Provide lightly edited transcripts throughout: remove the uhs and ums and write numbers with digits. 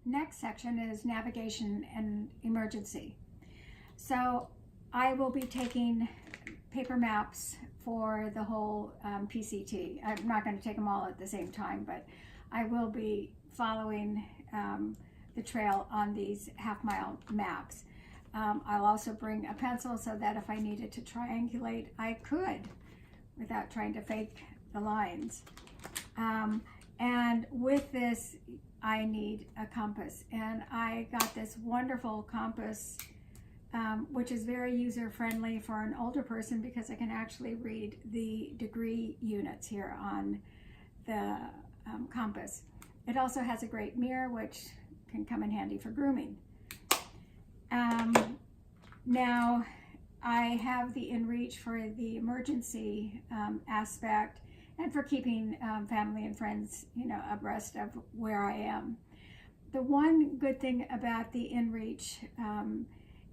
next section is navigation and emergency. So I will be taking paper maps for the whole PCT. I'm not going to take them all at the same time, but I will be following the trail on these half-mile maps. I'll also bring a pencil so that if I needed to triangulate, I could without trying to fake the lines. And with this, I need a compass. And I got this wonderful compass, which is very user-friendly for an older person because I can actually read the degree units here on the compass. It also has a great mirror, which can come in handy for grooming. Now, I have the InReach for the emergency aspect and for keeping family and friends, abreast of where I am. The one good thing about the InReach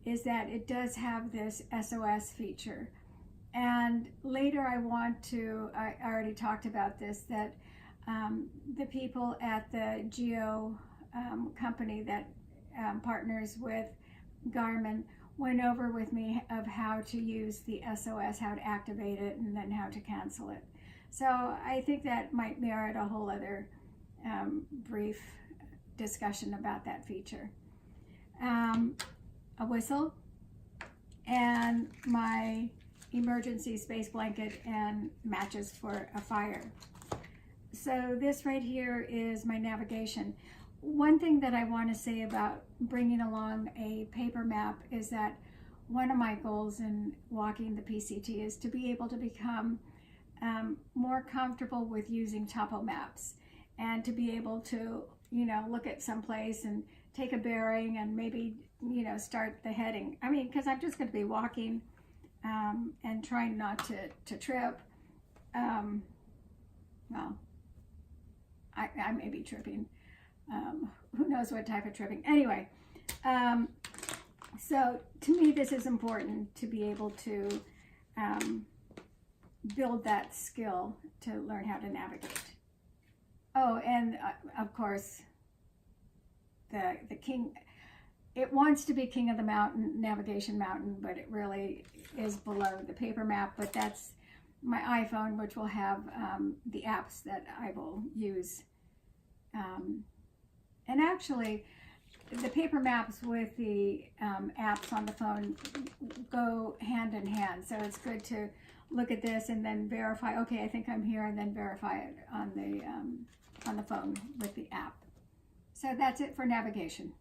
is that it does have this SOS feature. And later I already talked about this, that the people at the Geo company that partners with Garmin went over with me of how to use the SOS, how to activate it, and then how to cancel it. So I think that might merit a whole other brief discussion about that feature. A whistle and my emergency space blanket and matches for a fire. So this right here is my navigation. One thing that I want to say about bringing along a paper map is that one of my goals in walking the PCT is to be able to become more comfortable with using topo maps and to be able to, look at some place and take a bearing and maybe, start the heading. I mean, because I'm just going to be walking and trying not to trip. Well, I may be tripping. Who knows what type of tripping. Anyway, so to me this is important to be able to build that skill to learn how to navigate. Oh, and of course, the king, it wants to be king of the mountain, navigation mountain, but it really is below the paper map. But that's my iPhone, which will have the apps that I will use. And actually, the paper maps with the apps on the phone go hand in hand. So it's good to look at this and then verify, okay, I think I'm here, and then verify it on the phone with the app. So that's it for navigation.